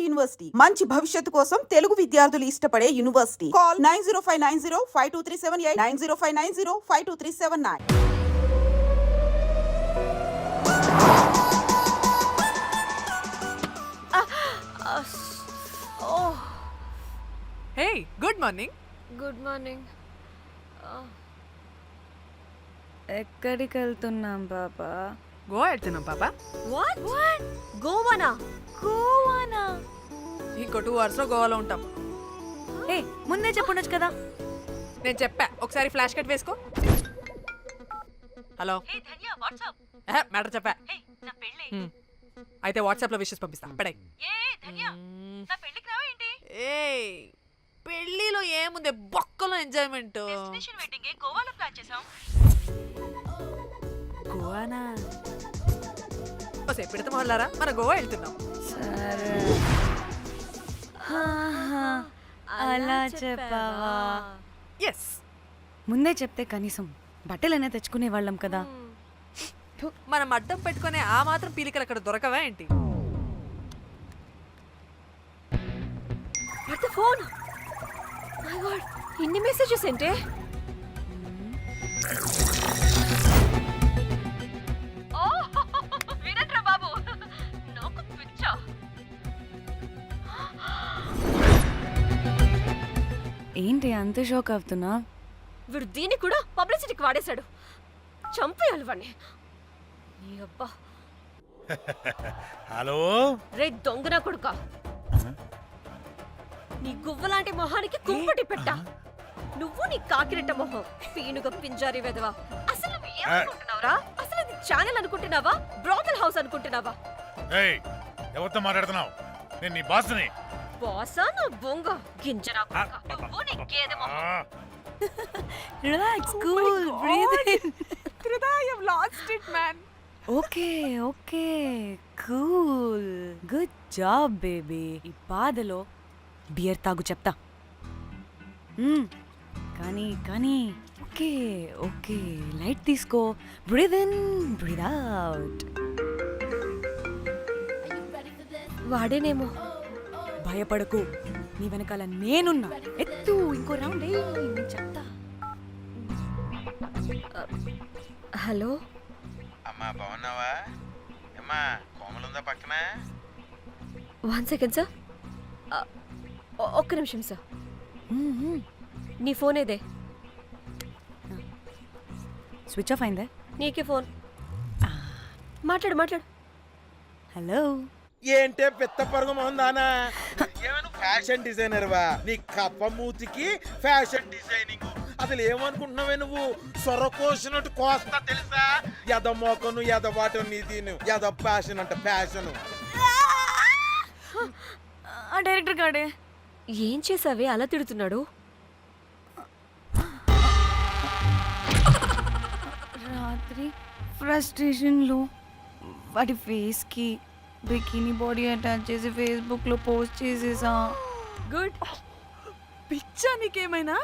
University మంచి భవిష్యత్తు కోసం తెలుగు విద్యార్థులు ఇష్టపడే university. Call 9059052378 9059052379. Hey, good morning. Good morning. ఎక్కడికి వెళ్తున్నాం పాపా? గోవా వెళ్తున్నాం పాపా. వాట్ గోవానా? గోవానా? ఇంకో 2 hours లో గోవాలో ఉంటాం. ఏ ముందే చెప్పుండొచ్చు కదా. నేను చెప్పా, ఒకసారి ఫ్లాష్ కట్ వేసుకో. హలో మ్యాటర్ చెప్పా. అయితే వాట్సాప్ లో విషెస్ పంపిస్తా. పడే ఏ పెళ్ళిలో ఏముంది, బొక్కలో ఎంజాయ్మెంట్. గోవానా? పెడతాం వాళ్ళారా, మన గోవా వెళ్తున్నాం. సరే అలా చెప్పావా? ఎస్, ముందే చెప్తే కనీసం బట్టలైనా తెచ్చుకునే వాళ్ళం కదా. మనం అడ్డం పెట్టుకునే ఆ మాత్రం పీలికలు అక్కడ దొరకవా ఏంటి? What the phone? My God, ఇన్ని మెసేజెస్ ఏంటే? వినట్రా బాబు, నాకు పిచ్చా. ఏంటి అంత షాక్ అవుతున్నా? వీడు దీన్ని కూడా పబ్లిసిటీకి వాడేశాడు. చంపేయాలి వాడిని. నీ అబ్బా. హలో రే దొంగన కొడుక, నీ గువ్వలాంటి మొహానికి కుంపటి పెట్ట. నువ్వు నీ కాకిరెట్ట మొహం, పీనుగ పింజారి వెదవా. అసలు నువ్వు ఏమనుకుంటున్నావురా? అసలు ఇది ఛానల్ అనుకుంటున్నావా, బ్రోకల్ హౌస్ అనుకుంటున్నావా? ఏయ్, ఎవరితో మాట్లాడుతున్నావు? నేను నీ బాస్ని. బాసా నా బొంగ గింజరా కొడుక. నువ్వు నీ గేదె మొహం. Relax, cool, breathe in. Lost it man. Okay okay, cool, good job baby. ఈ బాధలో బియర్ తాగు చెప్తా. కానీ కానీ ఓకే ఓకే, లైట్ తీసుకో. Breathe in, breathe out. వాడేనేమో. భయపడకు, నీ వెనకాల నేనున్నా. ఎత్తు, ఇంకో రౌండ్ నేను చెప్తా. హలో అమ్మా, బాగున్నావా? అమ్మా, కోమలుందా పక్కన? 1 second సార్. ఒక్క నిమిషం సార్. నీ ఫోన్ ఏదే? స్విచ్ ఆఫ్ అయిందే. నీకే ఫోన్. మాట్లాడు మాట్లాడు. హలో. ఏంటే పెద్ద పరుగు మొహందానా? ఏమను ఫ్యాషన్ డిజైనర్ వా? నీ కప్ప మూతికి ఫ్యాషన్ డిజైనింగ్. అసలు ఏమనుకుంటున్నావే నువ్వు? సొర కోసినట్టు కోస్తా తెలుసా? ఎద మోకను ఎద వాటను నీ దీని ఎద ఫ్యాషన్ అంట ఫ్యాషన్. ఆ డైరెక్టర్ గాడే ఏం చేసావే అలా తిడుతున్నాడు? రాత్రి ఫ్రస్ట్రేషన్లో వాడి ఫేస్కి బికినీ బాడీ అటాచ్ చేసి ఫేస్బుక్లో పోస్ట్ చేసేసా. గుడ్. పిచ్చా నీకేమైనా?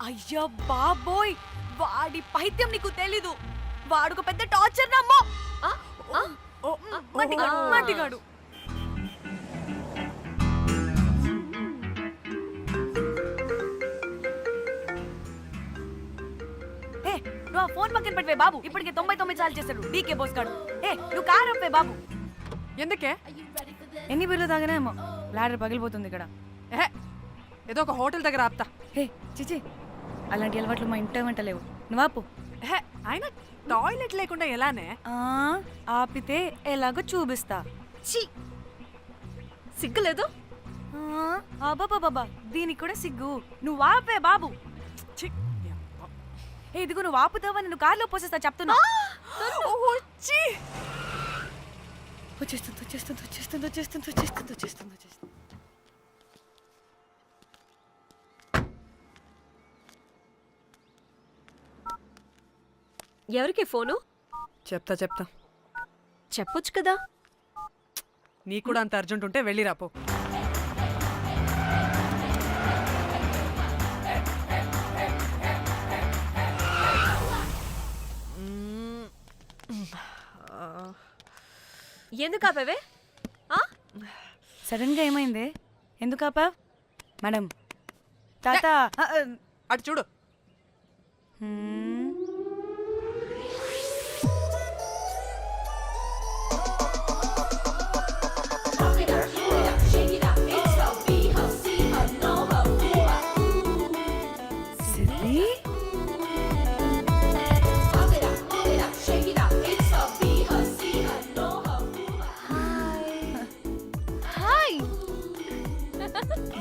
అయ్యా బాబోయ్, వాడి పైత్యం నీకు తెలీదు. వాడుకు పెద్ద టార్చర్ నమ్మో. మట్టిగాడు. ఏ నువ్వు ఆ ఫోన్ పక్కన పెట్టవే బాబు. ఇప్పటికే 99 సార్లు చేశాడు డీకే బోస్ గాడు. ఏ నువ్వు కారు అప్పే బాబు. ఎందుకే? ఎన్ని బిర్లు తాగినాయేమో, లాడర్ పగిలిపోతుంది ఇక్కడ. ఏదో ఒక హోటల్ దగ్గర ఆపుతా. హే చిచి, అలాంటి అలవాట్లు మా ఇంట వెంట లేవు. నువ్వు ఆపు. అయినా టాయిలెట్ లేకుండా ఎలానే? ఆపితే ఎలాగో చూపిస్తా. ఛీ, సిగ్గులేదు? బాబా దీనికి కూడా సిగ్గు. నువ్వు ఆపే బాబు. ఇదిగో నువ్వు ఆపుతావని నువ్వు కార్లో పోసేస్తా చెప్తున్నా. వచ్చేస్తుంది. ఎవరికి ఫోను? చెప్తా చెప్పొచ్చు కదా. నీ కూడా అంత అర్జెంట్ ఉంటే వెళ్ళి రాపో. ఎందుకు ఆపేవే? సడన్ గా ఏమైంది? ఎందుకు ఆపా? మేడం తాత అటు చూడు. సిద్ధి హాయ్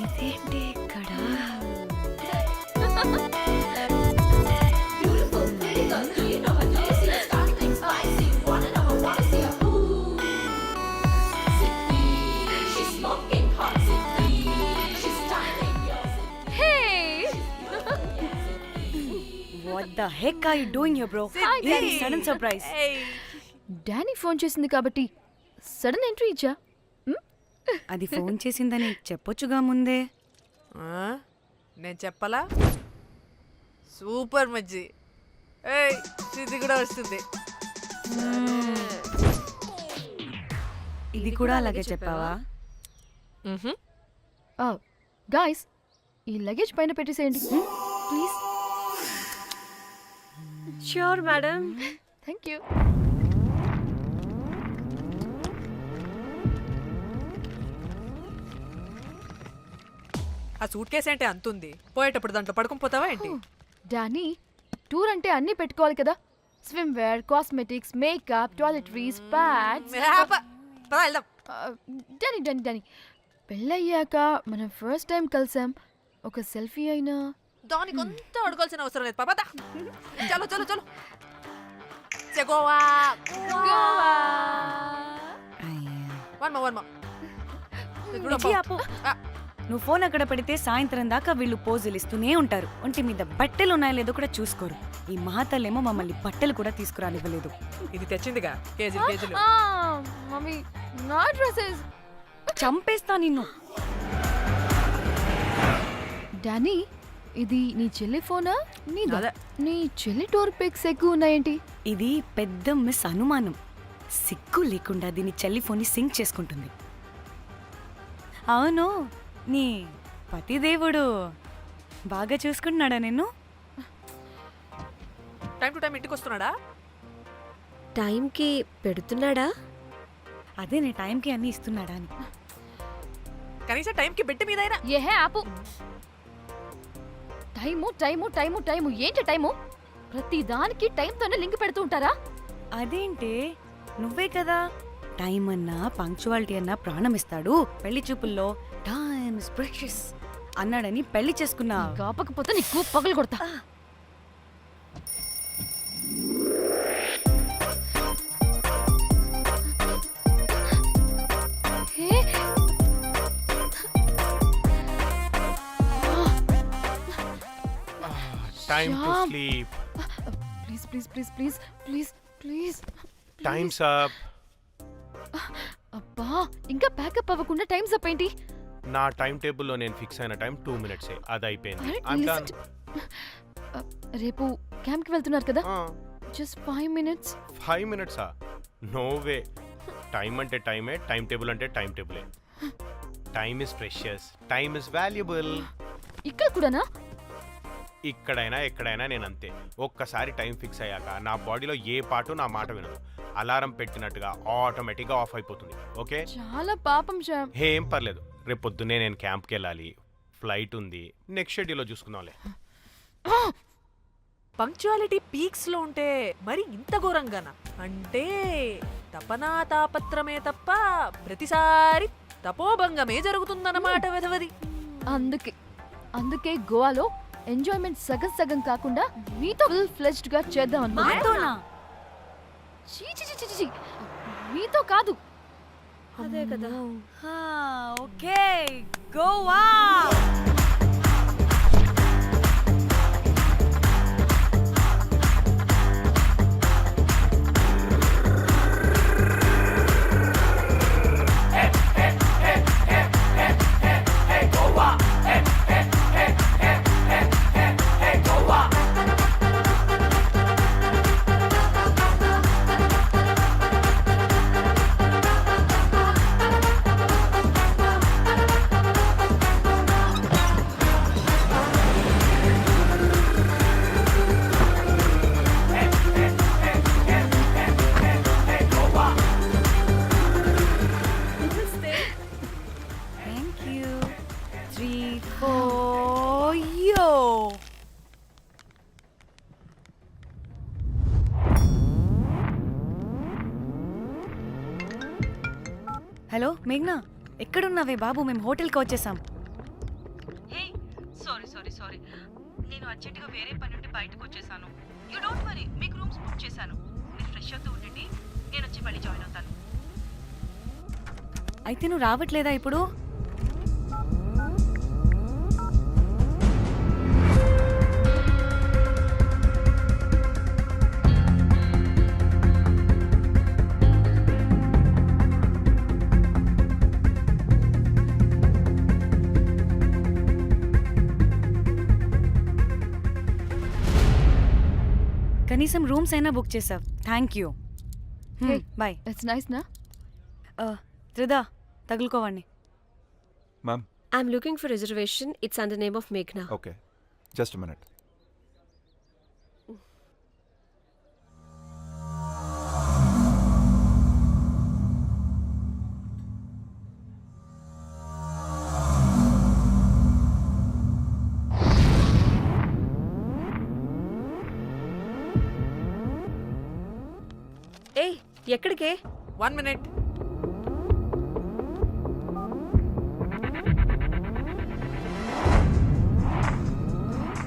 ఇదేంటి ఇక్కడ? What the heck are you doing here, bro? ఏంటి సడన్ సర్ప్రైజ్? ఏయ్, డానీ ఫోన్ చేసింది కాబట్టి సడన్ ఎంట్రీ ఇచ్చా. అది ఫోన్ చేసిందని చెప్పొచ్చుగా ముందే. ఆ? నేను చెప్పలా? సూపర్ మజ్జి. ఏయ్, ఇది కూడా వస్తుంది. ఇది కూడా అలాగే చెప్పావా? మ్హూ. గాయస్ ఈ లగేజ్ పైన పెట్టేసేయండి please. Sure madam. Thank you. ఆ సూట్ కేసు అంటే అంతుంది. పోయేటప్పుడు దాంట్లో పడుకుని పోతావా ఏంటి? డానీ టూర్ అంటే అన్నీ పెట్టుకోవాలి కదా. Swimwear, cosmetics, makeup, toiletries, pads. పద వెళ్దాం. డానీ డానీ డానీ పెళ్ళయ్యాక మనం ఫస్ట్ టైం కలిసాం. ఒక సెల్ఫీ అయినా. దానికి అంతా అడగాల్సిన అవసరం లేదు పాపా. చలో చలో చలో. గోవా వర్మ విజి, ఆపు. నువ్వు ఫోన్ అక్కడ పెడితే సాయంత్రం దాకా వీళ్ళు పోజులు ఇస్తూనే ఉంటారు. ఒంటి మీద బట్టలు ఉన్నాయో లేదో కూడా చూసుకోరు. ఈ మహాతల్లేమో మమ్మల్ని బట్టలు కూడా తీసుకురానివ్వలేదు. ఇది తెచ్చిందిగా కేజీలు కేజీలు. మమ్మీ నా డ్రెస్సెస్. చంపేస్తా నిన్ను. డానీ ఇది నీ చెల్లి ఫోనా నీదా? అదే. నీ చెల్లి టూర్ పిక్స్ ఎక్కువ ఉన్నాయేంటి? ఇది పెద్ద మిస్ అనుమానం. సిగ్గు లేకుండా దీని చెల్లి ఫోన్ని సింక్ చేసుకుంటుంది. అవును, నీ పతిదేవుడు బాగా చూసుకుంటున్నాడా నిన్ను? టైం టు టైం ఇంటికి వస్తున్నాడా? టైంకి పెడుతున్నాడా? అదే నీ టైంకి అన్నీ ఇస్తున్నాడా అని. కనీసం టైంకి బెట్టి మీదైనా. ఏహే ఆపు. టైము టైము టైము టైము ఏంటి టైము? ప్రతి దానికి టైంతోనే లింక్ పెడుతూ ఉంటారా? అదేంటి, నువ్వే కదా టైం అన్నా పంక్చువాలిటీ అన్నా ప్రాణం ఇస్తాడు, పెళ్లి చూపుల్లో టైమ్ ఇస్ ప్రెషియస్ అన్నాడని పెళ్లి చేసుకున్నా. కాపకపోతే నీకు పగలు కొడతా. Time to Shyam. sleep. Please please please please please please. Time's up. అబ్బా ఇంకా ప్యాకప్ అవ్వకుండా టైమ్స్ అప్ ఏంటి? నా టైం టేబుల్లో నేను ఫిక్స్ అయిన టైం 2 minutes. అది అయిపోయింది. అరే, I'm listen done. రేపు క్యాంప్కి వెళ్తున్నారు కదా, just 5 minutes. 5 minutes? No way. Time అంటే టైమే, టైం టేబుల్ అంటే టైం టేబులే. Time is precious, time is valuable. ఇక్కడ కూడానా? ఇక్కడైనా ఎక్కడైనా నేను అంతే. ఒక్కసారి టైం ఫిక్స్ అయ్యాక నా బాడీలో ఏ పాటు నా మాట వినదు. అలారం పెట్టినట్టుగా ఆటోమేటిక్గా ఆఫ్ అయిపోతుంది. ఓకే, చాలా పాపం శ్యామ్. ఏం పర్లేదు. రేపు పొద్దున్నే నేను క్యాంప్కి వెళ్ళాలి, ఫ్లైట్ ఉంది. నెక్స్ట్ షెడ్యూల్లో చూసుకుందాంలే. పంక్చువాలిటీ పీక్స్ లో ఉంటే మరి ఇంత ఘోరంగానా? అంటే తపనా తాపత్రమే తప్ప ప్రతిసారి తపోభంగమే జరుగుతుందన్నమాట వెధవది. అందుకే గోవాలో ఎంజాయ్మెంట్ సగం సగం కాకుండా మీతో ఫుల్ ఫ్లెజ్డ్ గా చేద్దాం మాతోనా? మీతో కాదు. అదే కదా. Okay, Goa. for you. Hello మేఘ్నా, ఎక్కడున్నావే బాబు? మేము హోటల్కి వచ్చేసాం. సారీ నేను అర్జెంటుగా వేరే పని నుండి బయటకు వచ్చేసాను. యూ డోంట్ వరీ, మీకు రూమ్స్ బుక్ చేశాను. మీరు ఫ్రెష్ అవుతూ ఉండండి, నేను వచ్చి మళ్ళీ జాయిన్ అవుతాను. అయితే నువ్వు రావట్లేదా ఇప్పుడు? కనీసం రూమ్స్ అయినా బుక్ చేసావు, thank you. Hey. Bye. It's nice నా త్రిదా, తగులుకోవండి. Ma'am, I'm looking for reservation. It's under name of Meghna. okay. Just a minute. ఏయ్, ఎక్కడికే? 1 minute.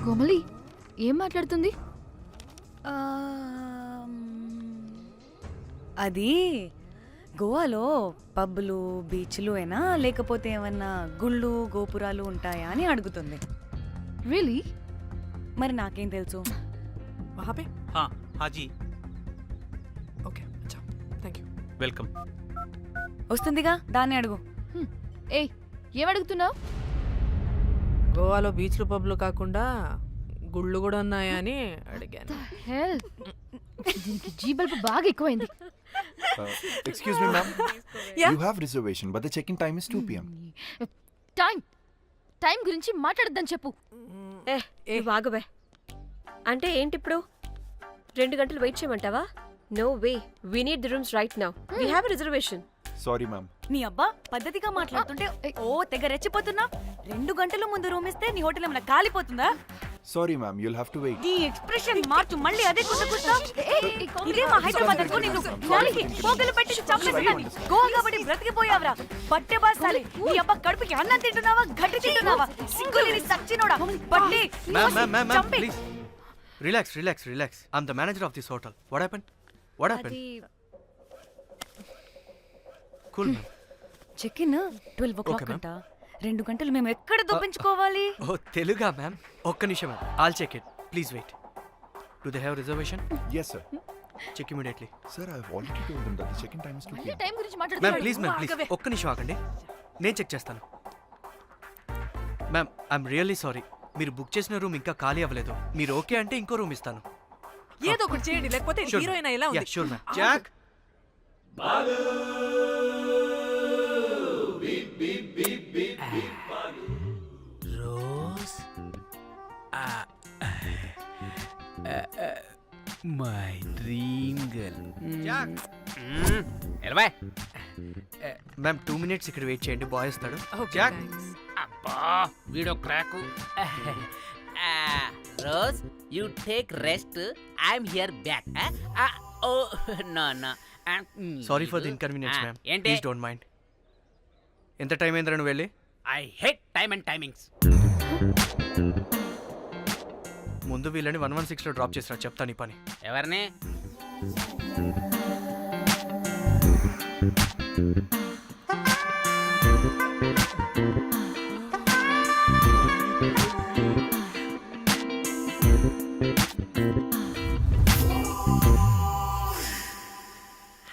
కోమలి ఏం మాట్లాడుతుంది? అది గోవాలో పబ్బులు బీచ్లు అయినా లేకపోతే ఏమన్నా గుళ్ళు గోపురాలు ఉంటాయా అని అడుగుతుంది. రియలీ? మరి నాకేం తెలుసు? वहाँ पे? हाँ हाँ जी, ओके, अच्छा, थैंक यू. వెల్కమ్. వస్తుందిగా, దాన్ని అడుగు. ఏయ్ ఏం అడుగుతున్నావు? గోవాలో బీచ్లు పబ్లు కాకుండా గుళ్ళు కూడా ఉన్నాయా అని అడిగాను. హెల్, దీనికి జీ బల్బ్ బాగా ఎక్కువైంది. Excuse me, ma'am. You have reservation, but the check-in time is 2 p.m. Time గురించి మాట్లాడద్దని చెప్పు. నువ్వు ఆగుబే. అంటే ఏంటి ఇప్పుడు? 2 గంటలు వెయిట్ చేయమంటావా? No way, we need the rooms right now. We have reservation. Sorry, ma'am. నీ అబ్బా పద్ధతిగా మాట్లాడుతుంటే ఓ తెగ రెచ్చిపోతున్నా. 2 గంటల ముందు రూమ్ ఇస్తే నీ హోటల్ ఏమైనా కాలిపోతుందా? Sorry, ma'am. You'll have to wait. నీ ఎక్స్ప్రెషన్ మార్చు, మళ్ళీ అదే కుసకుస్తా. ఇదే మా హైదరాబాద్ అనుకో, నిన్ను నాలికి పోగలు పెట్టి చంపేస్తాను. గోవా కాబట్టి బ్రతికిపోయావరా బట్టే బాసాలి. నీ అబ్బా కడుపుకి అన్నం తింటున్నావా, గడ్డి తింటున్నావా? సింగులేని సచ్చినోడా బట్టే. Ma'am, please. Relax. I'm the manager of this hotel. What happened? అది Cool, ma'am. Check in 12 o'clock Okay, ma'am. అంట. 2 గంటలు మేము ఎక్కడ దొప్పించుకోవాలి? Oh, Teluga, ma'am. ఒక్క నిమిషం, ma'am. I'll check it. Please wait. Do they have reservation? Yes, sir. Check immediately. Sir, I've already told them that the check-in time is 2 మళ్ళీ p.m. Time గురించి ma'am మాట్లాడుతున్నాడు. Please ఒక్క నిమిషం ఆగండి, నేను check చేస్తాను. Ma'am, I'm really sorry. మీరు book చేసిన రూమ్ ఇంకా ఖాళీ అవ్వలేదు. మీరు ఓకే అంటే ఇంకో రూమ్ ఇస్తాను. ఏదో ఒకటి చేయండి, లేకపోతే హీరోయిన్ ఎలా ఉంది? Sure ma'am. Jack, Rose my dream girl. Jack. ఎలవా మ్యామ్ 2 minutes ఇక్కడ వెయిట్ చేయండి, బాయ్ వస్తాడు. Okay, Jack. thanks. అబ్బా వీడో crack. Rose you take rest, I'm here back. Oh no no, sorry for the inconvenience ma'am, ఏంటి? Please don't mind. ఎంత time అయిందిరా నువ్వు వెళ్ళి? I hate time and timings. ముందు వీళ్ళని 116లో డ్రాప్ చేసినా, చెప్తాను ఈ పని. ఎవరిని?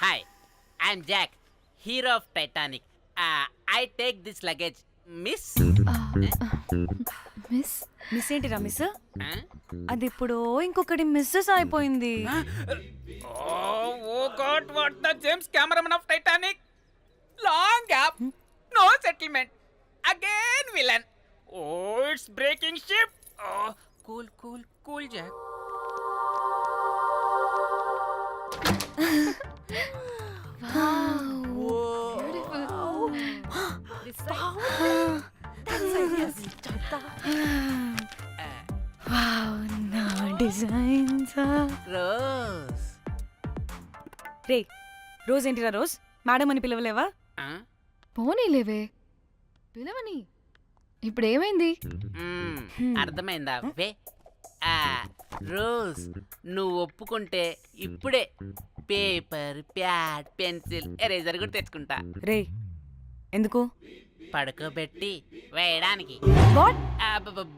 Hi, I'm Jack, hero of Titanic. I take this luggage miss. Miss ఏంటిరా మిస్? అది ఇప్పుడు ఇంకొకటి మిస్సెస్ అయిపోయింది. Oh God, what the James Cameron of Titanic? Long gap, no settlement. Again villain. Oh, it's breaking ship. Oh, cool, Jack. Beautiful. this side. That side, yes. నా designs rose. రే rose ఏంటిరా rose madam అని పిలవలేవా? ఆ? పోనీలేవే పిలవని. ఇప్పుడు ఏమైంది? అర్థమైందా వే? ఆ, rose నువ్వు ఒప్పుకుంటే ఇప్పుడే పేపర్ ప్యాడ్ పెన్సిల్ ఎరేజర్ కూడా తెచ్చుకుంటా. రే ఎందుకు? పడుకోబెట్టి వేయడానికి. వాట్?